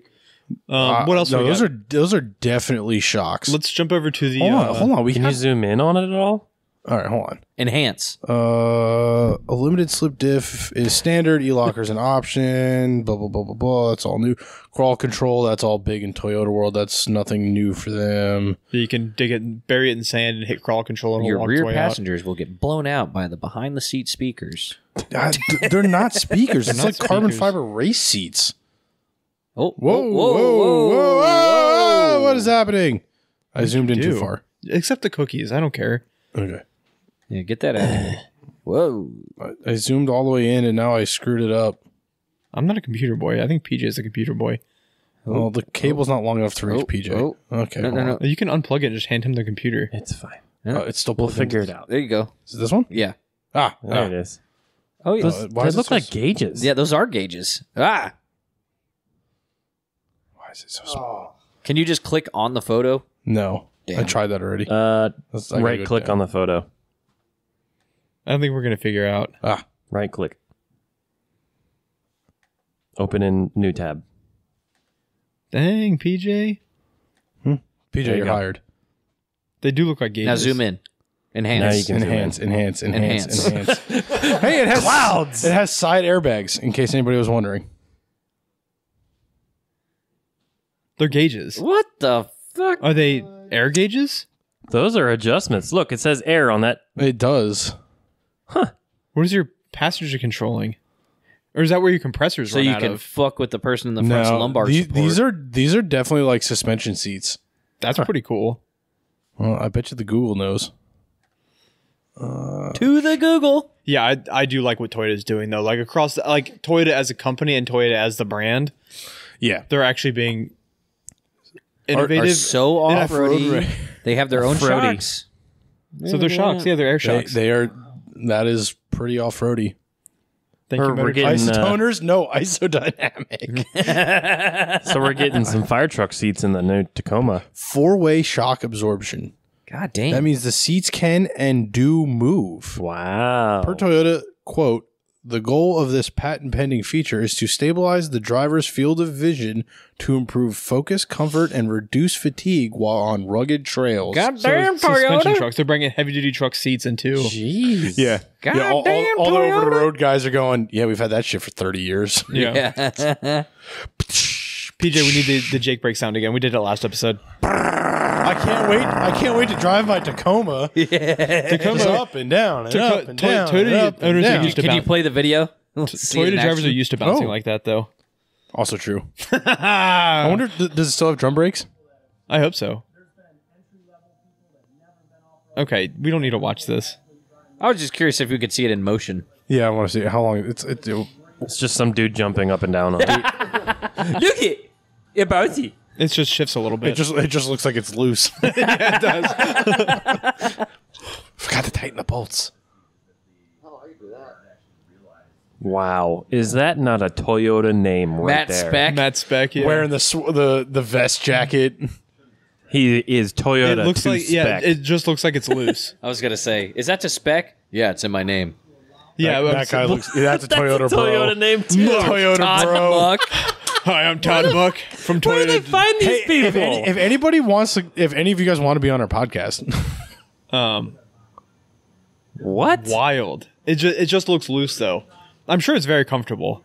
What else? No, those are definitely shocks. Let's jump over to the. Hold on. Can you zoom in on it at all? All right, hold on. Enhance. A limited slip diff is standard. E-locker's an option. Blah, blah, blah, blah, blah. That's all new. Crawl control, that's all big in Toyota world. That's nothing new for them. You can dig it and bury it in sand and hit crawl control and your rear passengers will get blown out by the behind-the-seat speakers. They're not speakers. It's like carbon fiber race seats. Oh, whoa. What is happening? I zoomed in too far. Except the cookies. I don't care. Okay. Yeah, get that out of here. Whoa. I zoomed all the way in and now I screwed it up. I'm not a computer boy. I think PJ is a computer boy. Well, the cable's not long enough to reach PJ. Okay. No. You can unplug it and just hand him the computer. It's fine. It's still We'll figure it out. There you go. Is it this one? Yeah. There it is. Oh, yeah. Those look like gauges. Yeah, those are gauges. Why is it so small? Can you just click on the photo? No. Damn. I tried that already. Right click on the photo. I don't think we're going to figure out. Right click. Open in new tab. Dang, PJ. PJ, you're hired. They do look like gauges. Now zoom in. Enhance. Now you can enhance. Hey, it has clouds. It has side airbags, in case anybody was wondering. They're gauges. What the fuck? Are they air gauges? Those are adjustments. Look, it says air on that. It does. Huh. What is your passenger controlling? Or is that where your compressors run out of? So you can fuck with the person in the front's lumbar support. These are definitely like suspension seats. That's pretty cool. Well, I bet you the Google knows. To the Google. Yeah, I do like what Toyota's doing though. Like across, like Toyota as a company and Toyota as the brand. Yeah, they're actually being innovative. Are so off-roady. They have their own shocks. So they're shocks. Yeah, they're air shocks. They are. That is pretty off-roady. Thank you. We're getting isotoners, no isodynamic. So we're getting some fire truck seats in the new Tacoma. 4-way shock absorption. God damn. That means the seats can and do move. Wow. Per Toyota, quote, the goal of this patent-pending feature is to stabilize the driver's field of vision to improve focus, comfort, and reduce fatigue while on rugged trails. Goddamn Toyota! Suspension trucks. They're bringing heavy-duty truck seats in too. Jeez. Yeah. Goddamn all the over-the-road guys are going, yeah, we've had that shit for 30 years. Yeah. PJ, we need the Jake brake sound again. We did it last episode. I can't wait to drive my Tacoma. Yeah. Tacoma's up and down and up and down. Toyota owners are used to Can you play the video? Toyota drivers are used to bouncing like that, though. Also true. I wonder, does it still have drum brakes? I hope so. Okay, we don't need to watch this. I was just curious if we could see it in motion. Yeah, I want to see how long it's just some dude jumping up and down on it. Look it. Bouncy. It just shifts a little bit. It just looks like it's loose. Yeah, it does. Forgot to tighten the bolts. Wow, is that not a Toyota name right there? Matt Speck, yeah. Wearing the vest jacket. He is Toyota. It looks like Spec. it just looks like it's loose. I was gonna say, is that to spec? Yeah, it's in my name. Yeah, that guy looks. That's a Toyota bro. Toyota name too. Toyota Todd bro. Buck. Hi, I'm Todd Buck from Toyota. Where do they find these people? If anybody wants to, if any of you guys want to be on our podcast, what? Wild. It just looks loose though. I'm sure it's very comfortable.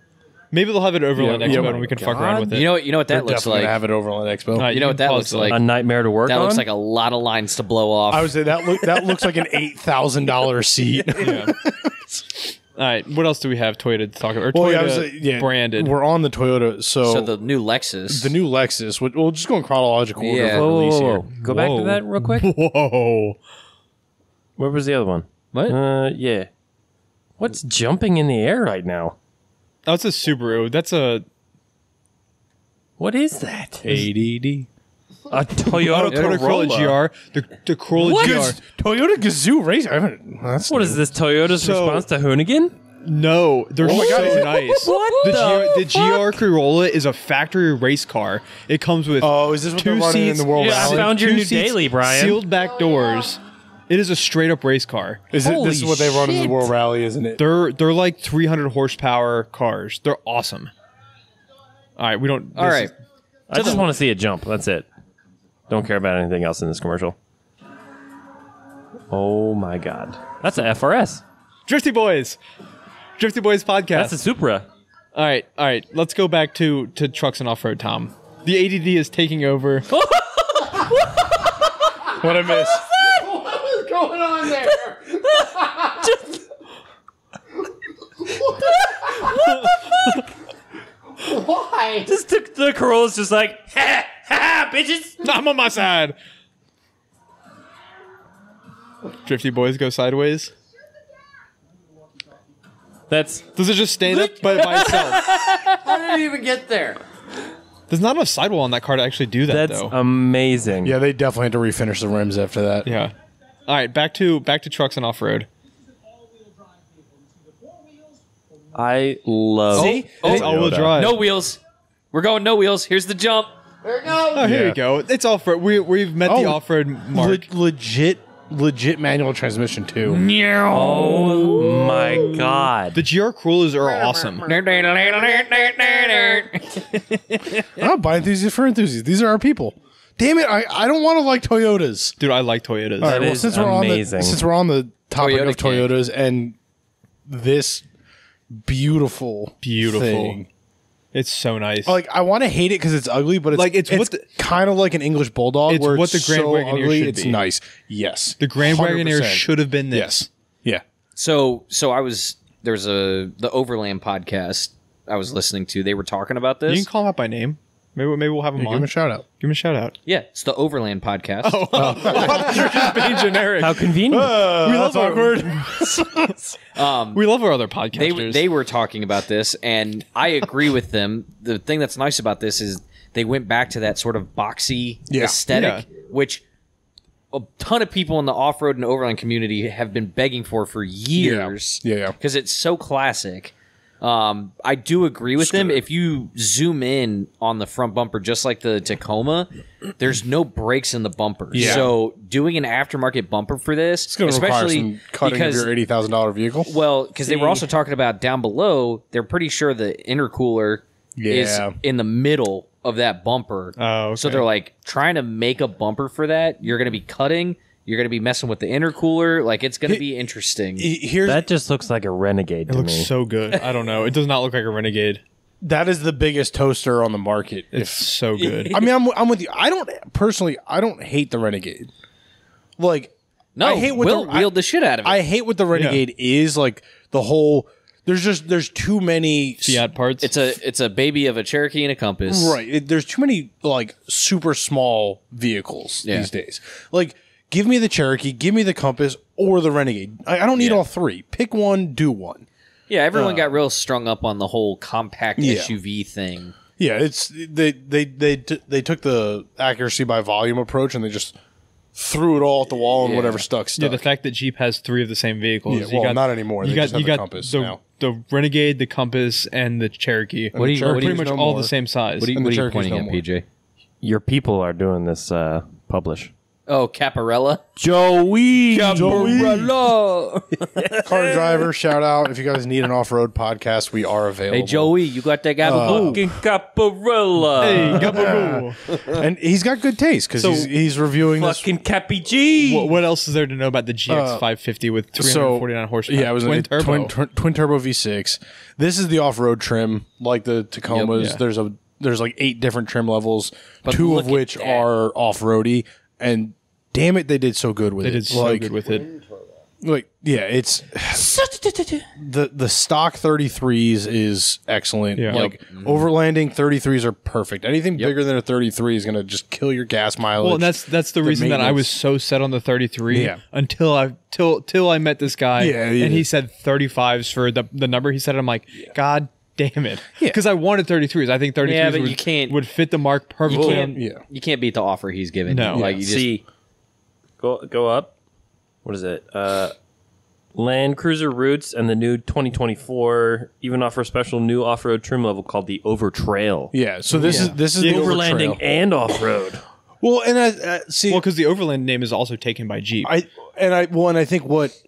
Maybe they'll have it Overland Expo and we can fuck around with it. You know what that looks like? Gonna have it Overland Expo. You know what that looks like? A nightmare to work on? That looks like a lot of lines to blow off. I would say that looks like an $8,000 seat. Yeah. All right, what else do we have Toyota to talk about? Or Toyota branded. We're on the Toyota, so the new Lexus. The new Lexus. We'll just go in chronological order Yeah. for release here. Go back to that real quick. Whoa. Where was the other one? What? Yeah. What's jumping in the air right now? Oh, it's a Subaru. That's a... What is that? ADD. A Toyota Corolla GR. The Corolla GR. Toyota Gazoo race. I haven't. What is this? Toyota's response to Hoonigan? No, they're so nice. What the GR Corolla is a factory race car. It comes with is this what they're running in the World Rally? I found your new daily, Brian. Sealed back doors. It is a straight up race car. This is what they run in the World Rally, isn't it? They're like 300 horsepower cars. They're awesome. All right, we don't. All right. I just want to see it jump. That's it. Don't care about anything else in this commercial. Oh my god. That's a FRS. Drifty Boys podcast. That's a Supra. All right. Let's go back to trucks and off-road, Tom. The ADD is taking over. What I miss? What is going on there? Why? Just the Corolla's just like, ha ha, bitches. I'm on my side. Drifty Boys go sideways. Does it just stand up by itself? How did it even get there? There's not enough sidewall on that car to actually do that. That's though. amazing. Yeah, they definitely had to refinish the rims after that. Yeah. All right, back to trucks and off-road. I love. See, it's all-wheel drive. No wheels. We're going no wheels. Here's the jump. There it goes. Oh, here you go. It's off-road. We've met the off-road mark. Legit manual transmission too. Oh my god. The GR Corollas are awesome. I'm not buying enthusiasts for enthusiasts. These are our people. Damn it! I don't want to like Toyotas. Dude, I like Toyotas. That is amazing. Since we're on the topic Toyota of Toyotas and this beautiful thing. It's so nice. Like I want to hate it because it's ugly, but it's kind of like an English bulldog. It's where what the Grand so Wagoneer ugly, should it's be. nice. Yes, the Grand 100%. Wagoneer should have been this. Yes, yeah. So there's the Overland podcast I was listening to. They were talking about this. You can call him out by name. Maybe we'll have him on. Give him a shout out. Give him a shout out. Yeah, it's the Overland podcast. You're just being generic. How convenient. We love awkward. We love our other They podcasters. were talking about this, and I agree with them. The thing that's nice about this is they went back to that sort of boxy aesthetic, which a ton of people in the off-road and overland community have been begging for years. Yeah. Because it's so classic. I do agree with them. If you zoom in on the front bumper, just like the Tacoma, there's no brakes in the bumper. Yeah. So doing an aftermarket bumper for this, It's going to require some cutting of your $80,000 vehicle. well, because they were also talking about down below, they're pretty sure the intercooler is in the middle of that bumper. Oh, okay. So they're like trying to make a bumper for that. You're going to be cutting. You're going to be messing with the intercooler. Like, it's going to be interesting. That just looks like a Renegade to It looks me. so good. I don't know. It does not look like a Renegade. That is the biggest toaster on the market. It's so good. I mean, I'm with you. I don't hate the Renegade. Like, No, I hate what Will wheeled the shit out of it. I hate what the Renegade is. Like the whole. There's too many Fiat parts. It's a baby of a Cherokee and a Compass. Right. There's too many like super small vehicles these days. Like, give me the Cherokee, give me the Compass, or the Renegade. I don't need all three. Pick one, do one. Yeah, everyone got real strung up on the whole compact SUV thing. Yeah, it's they took the accuracy by volume approach and they just threw it all at the wall and whatever stuck. Yeah, the fact that Jeep has three of the same vehicles. Yeah, well, not anymore. They just have the Compass now. The Renegade, the Compass, and the Cherokee. What do you pretty much all the same size. What are you pointing at, PJ? Your people are doing this publish. Oh, Caparella. Joey. Caparella. Car driver, shout out. If you guys need an off-road podcast, we are available. Hey, Joey, you got that gabagoo? Fucking Caparella. Hey, Gabagoo. And he's got good taste because he's reviewing Fucking Cappy G. What else is there to know about the GX 550 with 349 horsepower? Yeah, it was twin a turbo. twin turbo V6. This is the off-road trim, like the Tacomas. Yep. There's like 8 different trim levels, But 2 look of at which that. are off-roady, and damn it, they did so good with it. They did so good with it. Like, yeah, it's the stock 33s is excellent. Yeah. Like overlanding 33s are perfect. Anything bigger than a 33 is going to just kill your gas mileage. Well, and that's the reason that I was so set on the 33 until I met this guy and he said 35s for the number he said. I'm like, God damn it, because I wanted 33s. I think 33s would fit the mark perfectly. You can't beat the offer he's given. No, like you see, go up. What is it? Land Cruiser Roots and the new 2024 even offer a special new off-road trim level called the Over Trail. Yeah, so this is the overlanding and off-road. Well, and I see. Well, because the Overland name is also taken by Jeep. I think what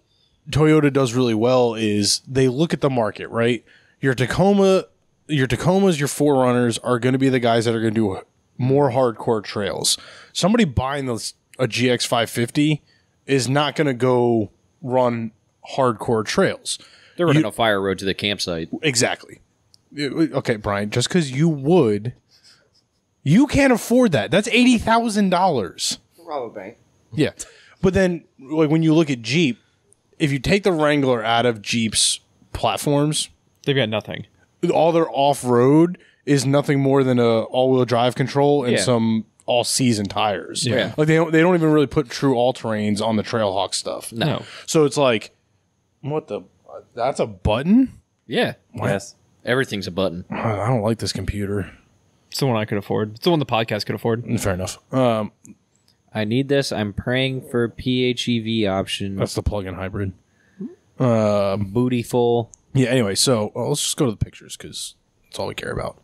Toyota does really well is they look at the market, right? Your Tacomas, your 4Runners are going to be the guys that are going to do more hardcore trails. Somebody buying a GX 550 is not going to go run hardcore trails. They're running a fire road to the campsite. Exactly. Okay, Brian, just because you can't afford that. That's $80,000. Rob a bank. Yeah. But then, like, when you look at Jeep, if you take the Wrangler out of Jeep's platforms, they've got nothing. All their off-road is nothing more than a all-wheel drive control and some all-season tires. Yeah. Like, they don't even really put true all-terrains on the Trailhawk stuff. No. So it's like, that's a button? Yeah. Yes. Everything's a button. I don't like this computer. It's the one I could afford. It's the one the podcast could afford. Fair enough. I need this. I'm praying for PHEV option. That's the plug-in hybrid. Bootyful. Yeah, anyway, so let's just go to the pictures because that's all we care about.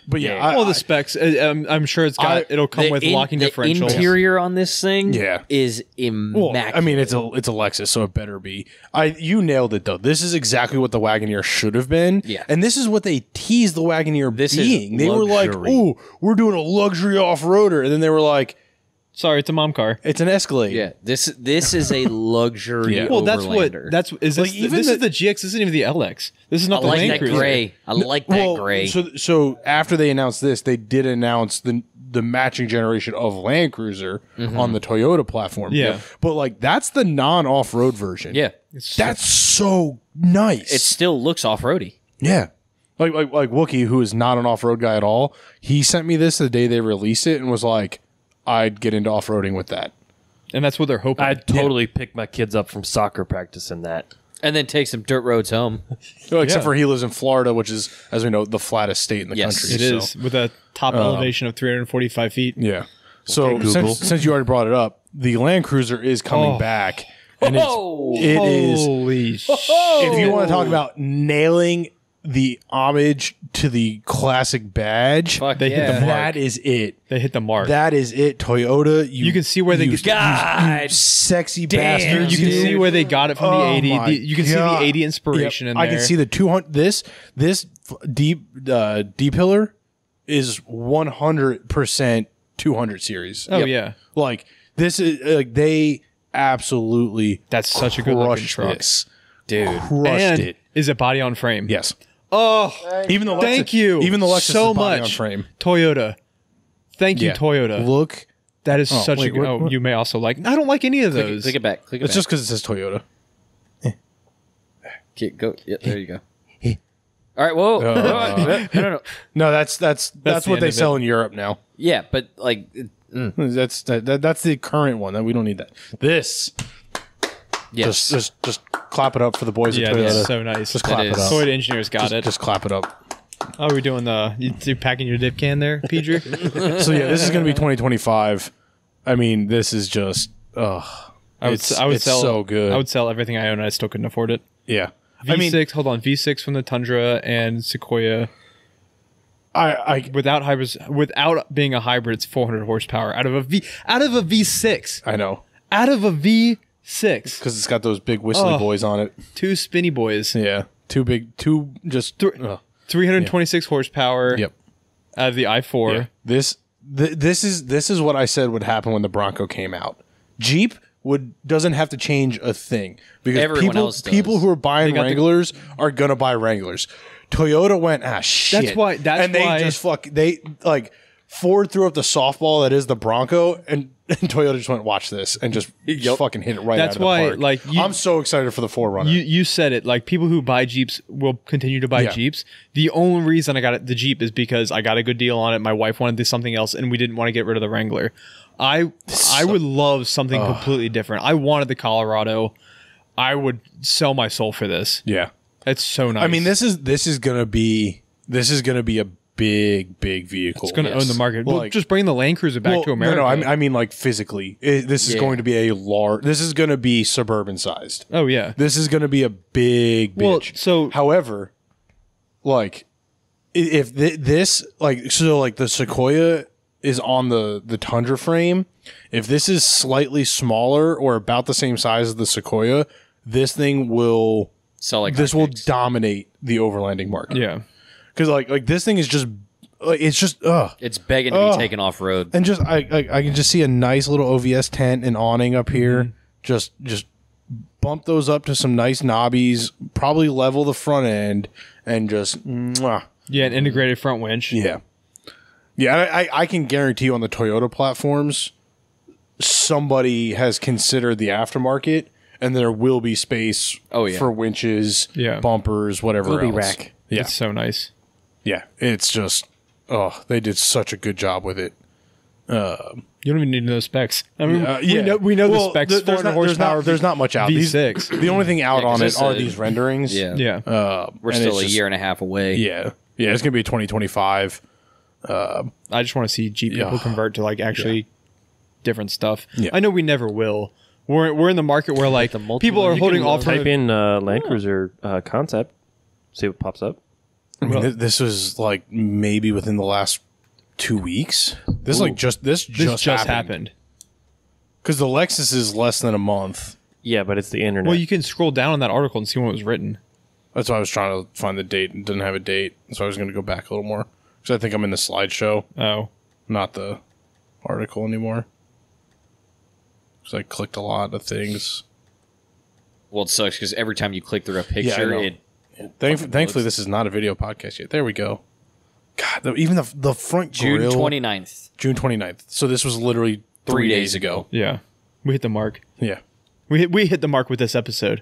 But yeah, all the specs. I'm sure it'll come with locking differentials. The interior on this thing is immaculate. Well, I mean, it's a Lexus, so it better be. You nailed it though. This is exactly what the Wagoneer should have been. Yeah. And this is what they teased the Wagoneer being. They were like, "Oh, we're doing a luxury off-roader," and then they were like, "Sorry, it's a mom car. It's an Escalade." Yeah. This is a luxury. Well, Overlander. this is the GX. This isn't even the LX. This is not the Land Cruiser. Gray. I like that gray. So after they announced this, they did announce the matching generation of Land Cruiser on the Toyota platform. Yeah. But like that's the non-off-road version. Yeah. That's so nice. It still looks off-roady. Yeah. Like Wookie, who is not an off-road guy at all, he sent me this the day they released it and was like, I'd get into off-roading with that. And that's what they're hoping. I'd totally pick my kids up from soccer practice in that. And then take some dirt roads home. Except for he lives in Florida, which is, as we know, the flattest state in the country. It is, with a top elevation of 345 feet. Yeah. So since you already brought it up, the Land Cruiser is coming back. And Holy shit. If you want to talk about nailing the homage to the classic badge, they hit the mark. That is it. They hit the mark. That is it, Toyota. You can see where they you sexy bastard. You can see where they got it from the 80. You can see the 80 inspiration in there. I can see the 200. This D pillar is 100% 200 series. Oh yeah, like this is like they absolutely. That's such a good looking truck, dude. Crushed it. Is it body on frame? Yes. Oh, even the Lexus, thank you. Even the Lexus so is body much on frame. Toyota. Thank you, Toyota. Look, that is such a good. Oh, you may also like. I don't like any of those. Click it back. It's just because it says Toyota. Okay, go. Yeah, there you go. All right. Whoa. No. No, that's what they sell in Europe now. Yeah, but like, that's the current one. That we don't need that. This. Yes. Just clap it up for the boys at Toyota. That's so nice. Just clap it up. Toyota engineers got it. Just clap it up. Oh, we're doing you packing your dip can there, Pedro? So yeah, this is going to be 2025. I mean, this is just it's so good. I would sell everything I own and I still couldn't afford it. Yeah. V6, hold on. V6 from the Tundra and Sequoia. Without hybrids, without being a hybrid, it's 400 horsepower out of a V6. I know. Out of a V6. Because it's got those big whistly boys on it. Two spinny boys. Yeah. 326 horsepower. Yep. Out of the i4. Yeah. This is what I said would happen when the Bronco came out. Jeep doesn't have to change a thing because people who are buying Wranglers are gonna buy Wranglers. Toyota went shit. They Ford threw up the softball that is the Bronco, and Toyota just went, watch this, and just fucking hit it right out of the park. Like, I'm so excited for the 4Runner. You said it. Like, people who buy Jeeps will continue to buy Jeeps. The only reason I got the Jeep is because I got a good deal on it. My wife wanted something else, and we didn't want to get rid of the Wrangler. I would love something completely different. I wanted the Colorado. I would sell my soul for this. Yeah. It's so nice. I mean, this is gonna be a big vehicle. It's going to own the market. Well, just bring the Land Cruiser back to America. No, I mean like physically. This is going to be a large. This is going to be suburban sized. Oh yeah. This is going to be a big bitch. So, however, like if this like the Sequoia is on the Tundra frame, if this is slightly smaller or about the same size as the Sequoia, this thing will sell like this will dominate the overlanding market. Yeah. Because like this thing is just, it's begging to be taken off road. And just I can just see a nice little OVS tent and awning up here. Just bump those up to some nice knobbies. Probably level the front end and just an integrated front winch. Yeah. I can guarantee you on the Toyota platforms, somebody has considered the aftermarket, and there will be space for winches, bumpers, whatever else. Rack. Yeah, it's so nice. Yeah, it's just, they did such a good job with it. You don't even need to know specs. I mean, we know the specs. There's not much out. V6. The only thing out on it are these renderings. Yeah. We're still a year and a half away. Yeah, it's gonna be 2025. I just want to see Jeep people convert to like actually different stuff. Yeah. I know we never will. We're in the market where like people are holding off. Type in Land Cruiser concept. See what pops up. I mean, this was like maybe within the last 2 weeks. This just happened. Because the Lexus is less than a month. Yeah, but it's the internet. Well, you can scroll down on that article and see when it was written. That's why I was trying to find the date and didn't have a date. So I was going to go back a little more. Because I think I'm in the slideshow. Oh. Not the article anymore. Because I clicked a lot of things. Well, it sucks because every time you click through a picture, it... Thankfully, this is not a video podcast yet. There we go. God, even the front grill. June 29th. June 29th. So this was literally 3 days ago. Yeah. We hit the mark. Yeah. We hit the mark with this episode.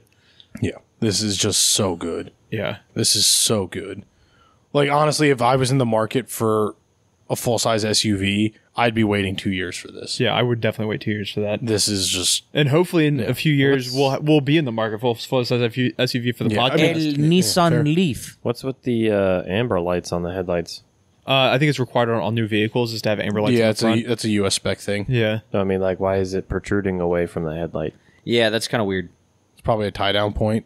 Yeah. This is just so good. Yeah. This is so good. Like, honestly, if I was in the market for a full-size SUV, I'd be waiting 2 years for this. Yeah, I would definitely wait 2 years for that. This is just... And hopefully in a few years, we'll be in the market for full-size SUV for the podcast. Nissan Leaf. What's with the amber lights on the headlights? I think it's required on all new vehicles is to have amber lights on the front. That's a US spec thing. Yeah. No, I mean, like, why is it protruding away from the headlight? Yeah, that's kind of weird. It's probably a tie-down point.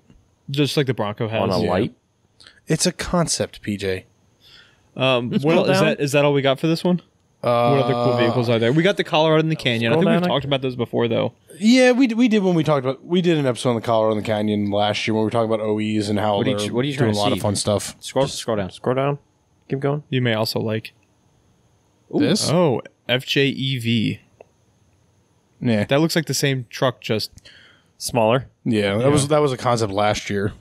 Just like the Bronco has. On a light? It's a concept, PJ. Is that all we got for this one? What other cool vehicles are there? We got the Colorado and the Canyon. I think we've talked about those before, though. Yeah, we did when we talked about... We did an episode on the Colorado and the Canyon last year when we were talking about OEs and how they're doing a lot of fun stuff. Scroll down. Scroll down. Keep going. You may also like... This? Oh, FJEV. Yeah. That looks like the same truck, just... Smaller. Yeah, that was a concept last year.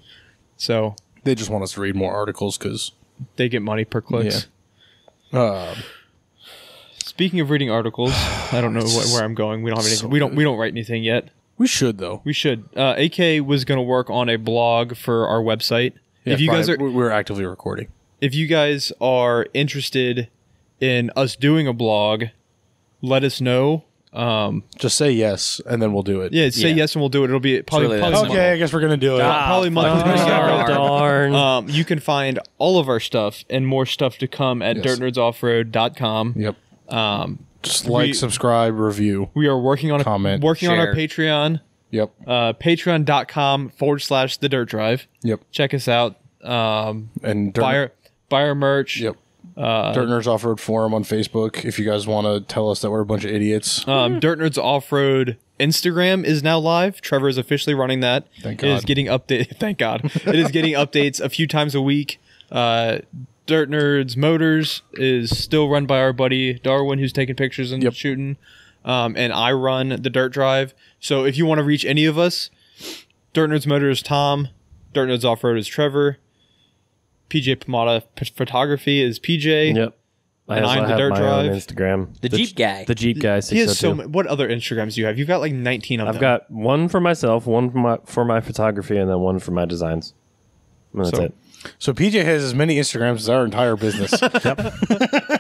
So... They just want us to read more articles because... They get money per clicks. Yeah. Speaking of reading articles, I don't know where I'm going. We don't have anything. We don't write anything yet. We should though. We should. AK was going to work on a blog for our website. Yeah, if you guys are, we're actively recording. If you guys are interested in us doing a blog, let us know. Just say yes, and then we'll do it. Yeah, say yes, and we'll do it. It'll be probably okay. I guess we're gonna do it. Probably monthly. Darn. You can find all of our stuff and more stuff to come at DirtNerdsOffroad.com. Yep. Just subscribe, review. We are working on comment, on our Patreon. Yep. Patreon.com/The Dirt Drive. Yep. Check us out. And buy our merch. Yep. Dirt Nerds Off-Road Forum on Facebook if you guys want to tell us that we're a bunch of idiots. Dirt Nerds Off-Road Instagram is now live. Trevor is officially running that. Thank God. It is getting Thank God. It is getting updates a few times a week. Dirt Nerds Motors is still run by our buddy Darwin, who's taking pictures and shooting. And I run the Dirt Drive. So if you want to reach any of us, Dirt Nerds Motors is Tom. Dirt Nerds Off-Road is Trevor. PJ Pomada Photography is PJ. Yep. I have the Dirt my Drive. own Instagram. The Jeep guy. The Jeep guy. He has so many. What other Instagrams do you have? You've got like 19 of them. I've got one for myself, one for my photography, and then one for my designs. And that's it. So PJ has as many Instagrams as our entire business. Yep.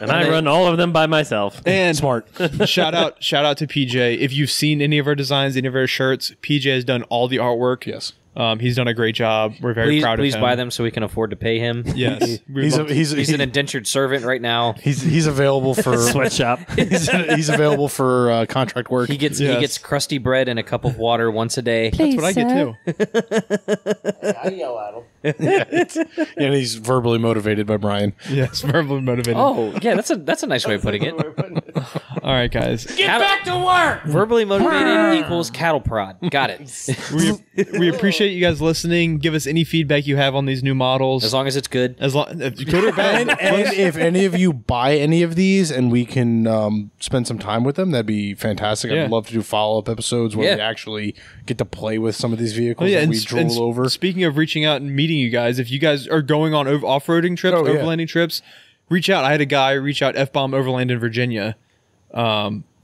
And I run all of them by myself. And smart. shout out to PJ. If you've seen any of our designs, any of our shirts, PJ has done all the artwork. Yes. He's done a great job. We're very proud of him. Please buy them so we can afford to pay him. Yes. He's an indentured servant right now. He's available for sweatshop. He's available for contract work. He gets crusty bread and a cup of water once a day. That's what I get too. I yell at him. And he's verbally motivated by Brian. Yes, verbally motivated. Oh, yeah, that's a nice way of putting it. All right, guys. Get back to work. Verbally motivated equals cattle prod. Got it. We appreciate you guys listening. Give us any feedback you have on these new models. As long as it's good. As long good or bad. And if any of you buy any of these and we can spend some time with them, that'd be fantastic. Yeah. I'd love to do follow-up episodes where we actually get to play with some of these vehicles that we drool over. Speaking of reaching out and meeting you guys, if you guys are going on off-roading trips, overlanding trips, reach out. I had a guy reach out F-bomb Overland in Virginia.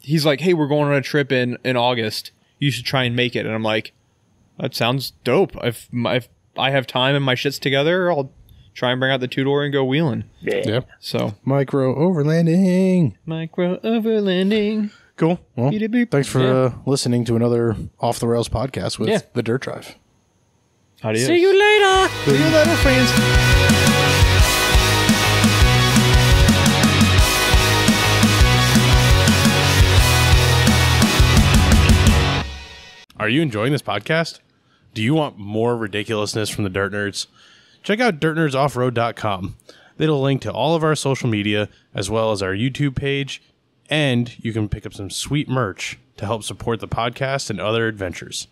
He's like, hey, we're going on a trip in August. You should try and make it. And I'm like, that sounds dope. If I have time and my shit's together, I'll try and bring out the 2-door and go wheeling. Yeah. So Micro overlanding. Cool. Well, thanks for listening to another Off the Rails podcast with the Dirt Drive. Adios. See you later. See you later, friends. Are you enjoying this podcast? Do you want more ridiculousness from the Dirt Nerds? Check out DirtNerdsOffroad.com. It'll link to all of our social media as well as our YouTube page, and you can pick up some sweet merch to help support the podcast and other adventures.